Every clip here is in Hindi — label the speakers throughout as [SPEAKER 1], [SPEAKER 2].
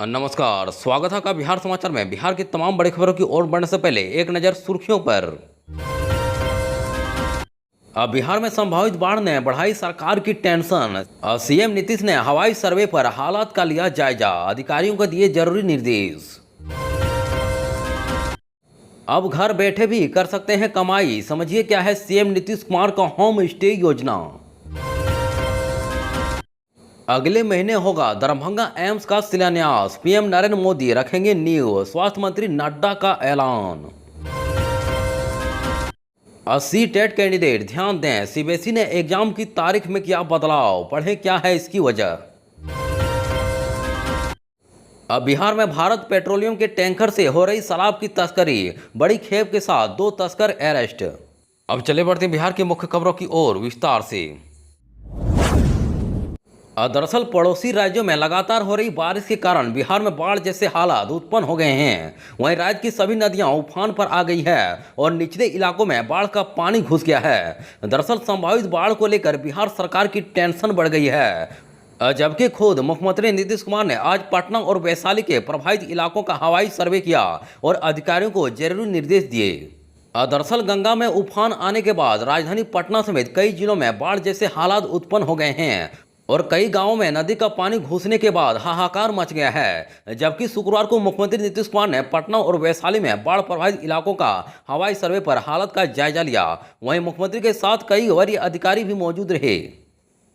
[SPEAKER 1] नमस्कार, स्वागत है आपका बिहार समाचार में। बिहार की तमाम बड़ी खबरों की ओर बढ़ने से पहले एक नज़र सुर्खियों पर। अब बिहार में संभावित बाढ़ ने बढ़ाई सरकार की टेंशन। सीएम नीतीश ने हवाई सर्वे पर हालात का लिया जायजा, अधिकारियों को दिए जरूरी निर्देश। अब घर बैठे भी कर सकते हैं कमाई, समझिए क्या है सीएम नीतीश कुमार का होम स्टे योजना। अगले महीने होगा दरभंगा एम्स का शिलान्यास, पीएम नरेंद्र मोदी रखेंगे नींव, स्वास्थ्य मंत्री नड्डा का ऐलान। 80 टेट कैंडिडेट ध्यान दें, सीबीएसई ने एग्जाम की तारीख में किया बदलाव, पढ़ें क्या है इसकी वजह। अब बिहार में भारत पेट्रोलियम के टैंकर से हो रही शराब की तस्करी, बड़ी खेप के साथ 2 तस्कर अरेस्ट। अब चले बढ़ते हैं बिहार की मुख्य खबरों की ओर विस्तार से। दरअसल पड़ोसी राज्यों में लगातार हो रही बारिश के कारण बिहार में बाढ़ जैसे हालात उत्पन्न हो गए हैं। वहीं राज्य की सभी नदियां उफान पर आ गई है और निचले इलाकों में बाढ़ का पानी घुस गया है। दरअसल संभावित बाढ़ को लेकर बिहार सरकार की टेंशन बढ़ गई है, जबकि खुद मुख्यमंत्री नीतीश कुमार ने आज पटना और वैशाली के प्रभावित इलाकों का हवाई सर्वे किया और अधिकारियों को जरूरी निर्देश दिए। दरअसल गंगा में उफान आने के बाद राजधानी पटना समेत कई जिलों में बाढ़ जैसे हालात उत्पन्न हो गए हैं और कई गांवों में नदी का पानी घुसने के बाद हाहाकार मच गया है। जबकि शुक्रवार को मुख्यमंत्री नीतीश कुमार ने पटना और वैशाली में बाढ़ प्रभावित इलाकों का हवाई सर्वे पर हालत का जायजा लिया। वहीं मुख्यमंत्री के साथ कई वरीय अधिकारी भी मौजूद रहे।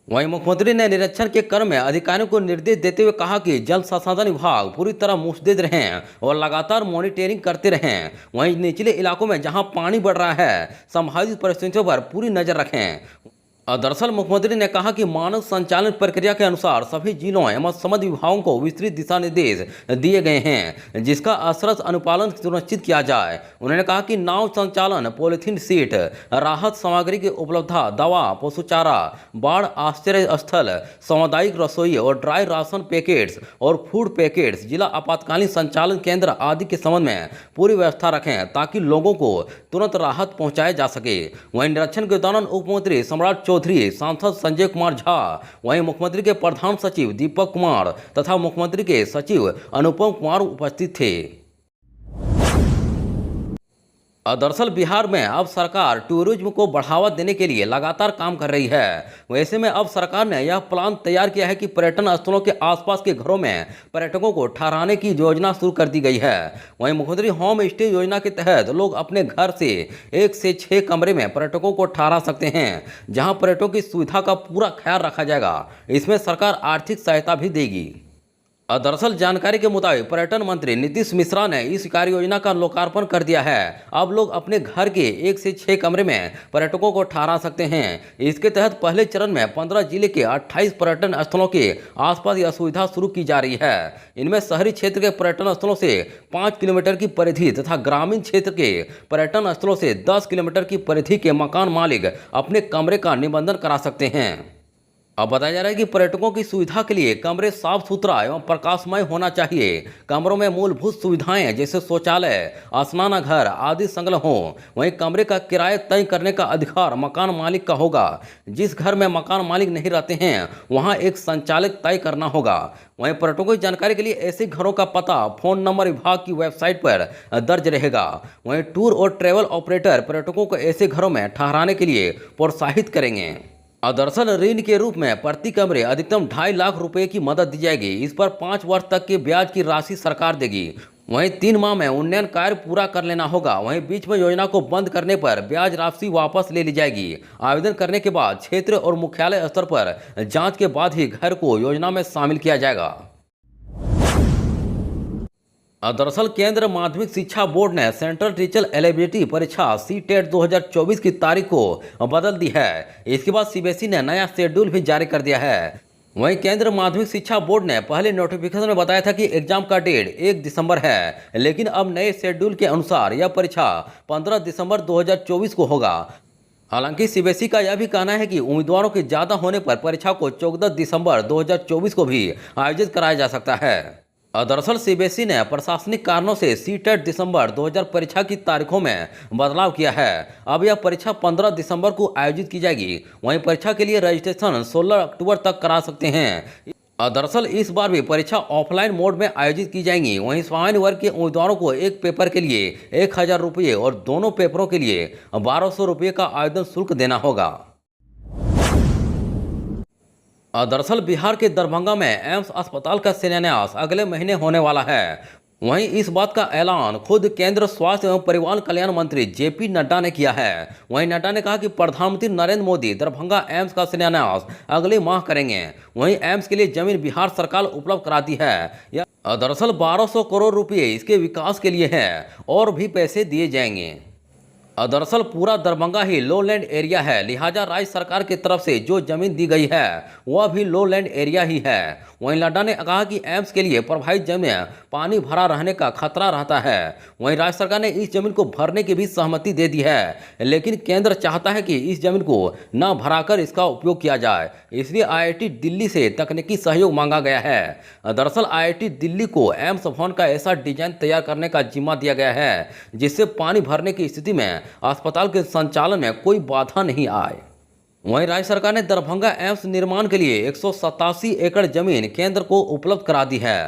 [SPEAKER 1] वहीं मुख्यमंत्री ने निरीक्षण के क्रम में अधिकारियों को निर्देश देते हुए कहा कि जल संसाधन विभाग पूरी तरह मुस्तैद रहें और लगातार मॉनिटरिंग करते रहें। वहीं निचले इलाकों में जहां पानी बढ़ रहा है, संभावित परिस्थितियों पर पूरी नजर रखें। दरअसल मुख्यमंत्री ने कहा कि मानक संचालन प्रक्रिया के अनुसार सभी जिलों एवं संबद्ध विभागों को विस्तृत दिशा निर्देश दिए गए हैं, जिसका असरत अनुपालन सुनिश्चित किया जाए। उन्होंने कहा कि नाव संचालन, पॉलीथीन सीट, राहत सामग्री की उपलब्धता, दवा, पशु चारा, बाढ़ आश्रय स्थल, सामुदायिक रसोई और ड्राई राशन पैकेट्स और फूड पैकेट्स, जिला आपातकालीन संचालन केंद्र आदि के संबंध में पूरी व्यवस्था रखें ताकि लोगों को तुरंत राहत पहुँचाया जा सके। वहीं निरीक्षण के दौरान उप मुख्यमंत्री सम्राट चौधरी, सांसद संजय कुमार झा, वहीं मुख्यमंत्री के प्रधान सचिव दीपक कुमार तथा मुख्यमंत्री के सचिव अनुपम कुमार उपस्थित थे। दरअसल बिहार में अब सरकार टूरिज्म को बढ़ावा देने के लिए लगातार काम कर रही है। वैसे में अब सरकार ने यह प्लान तैयार किया है कि पर्यटन स्थलों के आसपास के घरों में पर्यटकों को ठहराने की योजना शुरू कर दी गई है। वहीं मुख्यमंत्री होम स्टे योजना के तहत लोग अपने घर से 1 से 6 कमरे में पर्यटकों को ठहरा सकते हैं, जहाँ पर्यटकों की सुविधा का पूरा ख्याल रखा जाएगा। इसमें सरकार आर्थिक सहायता भी देगी। दरअसल जानकारी के मुताबिक पर्यटन मंत्री नीतीश मिश्रा ने इस कार्य योजना का लोकार्पण कर दिया है। अब लोग अपने घर के 1 से 6 कमरे में पर्यटकों को ठहरा सकते हैं। इसके तहत पहले चरण में 15 जिले के 28 पर्यटन स्थलों के आसपास यह सुविधा शुरू की जा रही है। इनमें शहरी क्षेत्र के पर्यटन स्थलों से 5 किलोमीटर की परिधि तथा ग्रामीण क्षेत्र के पर्यटन स्थलों से 10 किलोमीटर की परिधि के मकान मालिक अपने कमरे का निबंधन करा सकते हैं। अब बताया जा रहा है कि पर्यटकों की सुविधा के लिए कमरे साफ सुथरा एवं प्रकाशमय होना चाहिए। कमरों में मूलभूत सुविधाएं जैसे शौचालय, स्नानाघर आदि संलग्न हों। वहीं कमरे का किराया तय करने का अधिकार मकान मालिक का होगा। जिस घर में मकान मालिक नहीं रहते हैं वहां एक संचालक तय करना होगा। वहीं पर्यटकों की जानकारी के लिए ऐसे घरों का पता, फोन नंबर विभाग की वेबसाइट पर दर्ज रहेगा। वहीं टूर और ट्रैवल ऑपरेटर पर्यटकों को ऐसे घरों में ठहराने के लिए प्रोत्साहित करेंगे। दरअसल ऋण के रूप में प्रति कमरे अधिकतम 2.5 लाख रुपए की मदद दी जाएगी। इस पर 5 वर्ष तक के ब्याज की राशि सरकार देगी। वहीं 3 माह में उन्नयन कार्य पूरा कर लेना होगा। वहीं बीच में योजना को बंद करने पर ब्याज राशि वापस ले ली जाएगी। आवेदन करने के बाद क्षेत्र और मुख्यालय स्तर पर जांच के बाद ही घर को योजना में शामिल किया जाएगा। दरअसल केंद्र माध्यमिक शिक्षा बोर्ड ने सेंट्रल टीचर एलिजिबिलिटी परीक्षा सीटेट 2024 की तारीख को बदल दी है। इसके बाद सीबीएसई ने नया शेड्यूल भी जारी कर दिया है। वहीं केंद्र माध्यमिक शिक्षा बोर्ड ने पहले नोटिफिकेशन में बताया था कि एग्जाम का डेट 1 दिसंबर है, लेकिन अब नए शेड्यूल के अनुसार यह परीक्षा 15 दिसंबर 2024 को होगा। हालांकि सीबीएसई का यह भी कहना है कि उम्मीदवारों के ज़्यादा होने पर परीक्षा को 14 दिसंबर 2024 को भी आयोजित कराया जा सकता है। दरअसल सीबीएसई ने प्रशासनिक कारणों से सीटेट दिसंबर 2000 परीक्षा की तारीखों में बदलाव किया है। अब यह परीक्षा 15 दिसंबर को आयोजित की जाएगी। वहीं परीक्षा के लिए रजिस्ट्रेशन 16 अक्टूबर तक करा सकते हैं। दरअसल इस बार भी परीक्षा ऑफलाइन मोड में आयोजित की जाएंगी। वहीं सामान्य वर्ग के उम्मीदवारों को एक पेपर के लिए 1,000 रुपये और दोनों पेपरों के लिए 1,200 रुपये का आवेदन शुल्क देना होगा। दरअसल बिहार के दरभंगा में एम्स अस्पताल का शिलान्यास अगले महीने होने वाला है। वहीं इस बात का ऐलान खुद केंद्र स्वास्थ्य एवं परिवार कल्याण मंत्री जेपी नड्डा ने किया है। वहीं नड्डा ने कहा कि प्रधानमंत्री नरेंद्र मोदी दरभंगा एम्स का शिलान्यास अगले माह करेंगे। वहीं एम्स के लिए जमीन बिहार सरकार उपलब्ध कराती है। यह दरअसल 1,200 करोड़ रुपये इसके विकास के लिए है और भी पैसे दिए जाएंगे। दरअसल पूरा दरभंगा ही लोलैंड एरिया है, लिहाजा राज्य सरकार की तरफ से जो जमीन दी गई है वह भी लोलैंड एरिया ही है। वहीं नड्डा ने कहा कि एम्स के लिए प्रभावित जमीन पानी भरा रहने का खतरा रहता है। वहीं राज्य सरकार ने इस जमीन को भरने की भी सहमति दे दी है, लेकिन केंद्र चाहता है कि इस जमीन को न भराकर इसका उपयोग किया जाए, इसलिए IIT दिल्ली से तकनीकी सहयोग मांगा गया है। दरअसल IIT दिल्ली को एम्स भवन का ऐसा डिजाइन तैयार करने का जिम्मा दिया गया है जिससे पानी भरने की स्थिति में अस्पताल के संचालन में कोई बाधा नहीं आए। वहीं राज्य सरकार ने दरभंगा एम्स निर्माण के लिए 187 एकड़ जमीन केंद्र को उपलब्ध करा दी है।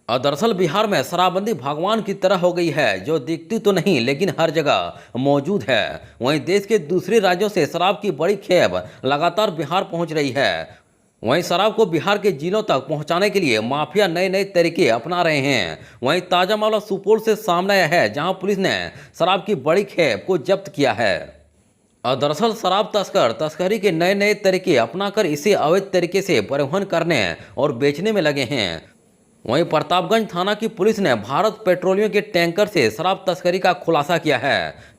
[SPEAKER 1] दरअसल बिहार में शराबबंदी भगवान की तरह हो गई है, जो दिखती तो नहीं लेकिन हर जगह मौजूद है। वहीं देश के दूसरे राज्यों से शराब की बड़ी खेप लगातार बिहार पहुंच रही है। वहीं शराब को बिहार के जिलों तक पहुंचाने के लिए माफिया नए नए तरीके अपना रहे हैं। वहीं ताजा मामला सुपौल से सामने आया है, जहां पुलिस ने शराब की बड़ी खेप को जब्त किया है। दरअसल शराब तस्कर तस्करी के नए नए तरीके अपनाकर इसे अवैध तरीके से परिवहन करने और बेचने में लगे हैं। वहीं प्रतापगंज थाना की पुलिस ने भारत पेट्रोलियम के टैंकर से शराब तस्करी का खुलासा किया है।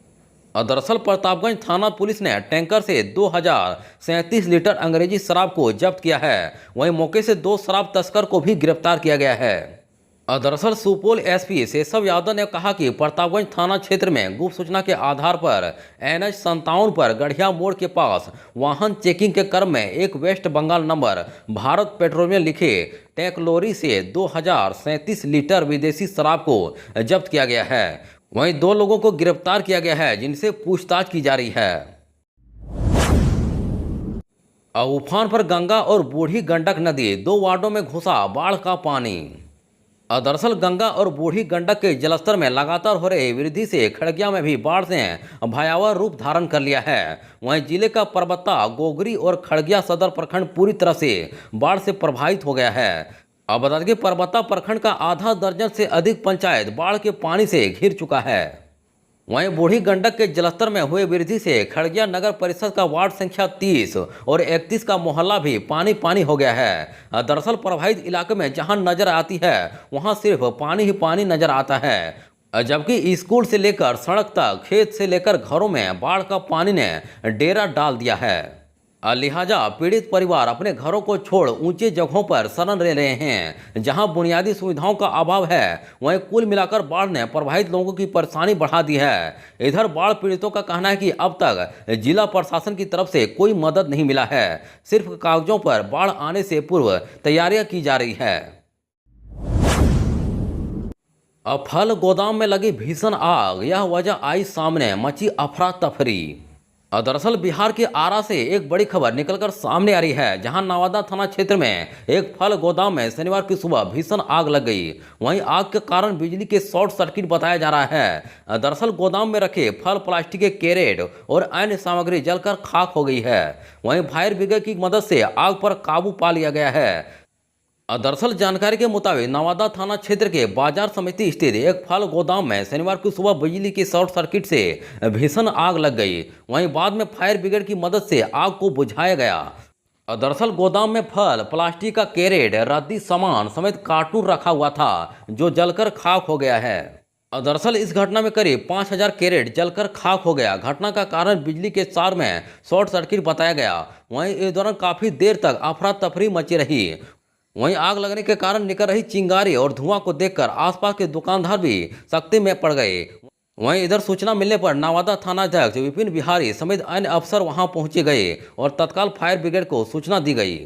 [SPEAKER 1] दरअसल प्रतापगंज थाना पुलिस ने टैंकर से 2,037 लीटर अंग्रेजी शराब को जब्त किया है। वहीं मौके से 2 शराब तस्कर को भी गिरफ्तार किया गया है। दरअसल सुपौल SP शेषव यादव ने कहा कि प्रतापगंज थाना क्षेत्र में गुप्त सूचना के आधार पर NH 57 पर गढ़िया मोड़ के पास वाहन चेकिंग के क्रम में एक वेस्ट बंगाल नंबर भारत पेट्रोलियम लिखे टैंक लॉरी से 2,037 लीटर विदेशी शराब को जब्त किया गया है। वहीं 2 लोगों को गिरफ्तार किया गया है, जिनसे पूछताछ की जा रही है। उफान पर गंगा और बूढ़ी गंडक नदी, 2 वार्डों में घुसा बाढ़ का पानी। दरअसल गंगा और बूढ़ी गंडक के जलस्तर में लगातार हो रही वृद्धि से खड़गिया में भी बाढ़ ने भयावह रूप धारण कर लिया है। वहीं जिले का परबत्ता, गोगरी और खड़गिया सदर प्रखंड पूरी तरह से बाढ़ से प्रभावित हो गया है। अब बता दें कि परबत्ता प्रखंड का आधा दर्जन से अधिक पंचायत बाढ़ के पानी से घिर चुका है। वहीं बूढ़ी गंडक के जलस्तर में हुए वृद्धि से खड़गिया नगर परिषद का वार्ड संख्या 30 और 31 का मोहल्ला भी पानी पानी हो गया है। दरअसल प्रभावित इलाके में जहां नजर आती है वहां सिर्फ पानी ही पानी नजर आता है, जबकि स्कूल से लेकर सड़क तक, खेत से लेकर घरों में बाढ़ का पानी ने डेरा डाल दिया है। लिहाजा पीड़ित परिवार अपने घरों को छोड़ ऊंचे जगहों पर शरण ले रहे हैं, जहां बुनियादी सुविधाओं का अभाव है। वहीं कुल मिलाकर बाढ़ ने प्रभावित लोगों की परेशानी बढ़ा दी है। इधर बाढ़ पीड़ितों का कहना है कि अब तक जिला प्रशासन की तरफ से कोई मदद नहीं मिला है, सिर्फ कागजों पर बाढ़ आने से पूर्व तैयारियां की जा रही है। अब फल गोदाम में लगी भीषण आग, यह वजह आई सामने, मची अफरा तफरी। दरअसल बिहार के आरा से एक बड़ी खबर निकलकर सामने आ रही है, जहां नवादा थाना क्षेत्र में एक फल गोदाम में शनिवार की सुबह भीषण आग लग गई। वहीं आग के कारण बिजली के शॉर्ट सर्किट बताया जा रहा है। दरअसल गोदाम में रखे फल, प्लास्टिक के कैरेट और अन्य सामग्री जलकर खाक हो गई है। वहीं फायर ब्रिगेड की मदद से आग पर काबू पा लिया गया है। दरअसल जानकारी के मुताबिक नवादा थाना क्षेत्र के बाजार समिति स्थित एक फल गोदाम में शनिवार की सुबह बिजली के शॉर्ट सर्किट से भीषण आग लग गई। वहीं बाद में फायर ब्रिगेड की मदद से आग को बुझाया गया। दरअसल गोदाम में फल, प्लास्टिक का कैरेट, रद्दी सामान समेत कार्टून रखा हुआ था, जो जलकर खाक हो गया है। दरअसल इस घटना में करीब 5,000 कैरेट जलकर खाक हो गया। घटना का कारण बिजली के तार में शॉर्ट सर्किट बताया गया। वहीं इस दौरान काफी देर तक अफरा तफरी मची रही। वहीं आग लगने के कारण निकल रही चिंगारी और धुआं को देखकर आसपास के दुकानदार भी सख्ती में पड़ गए। वहीं इधर सूचना मिलने पर नवादा थानाध्यक्ष विपिन बिहारी समेत अन्य अफसर वहां पहुंचे गए और तत्काल फायर ब्रिगेड को सूचना दी गई।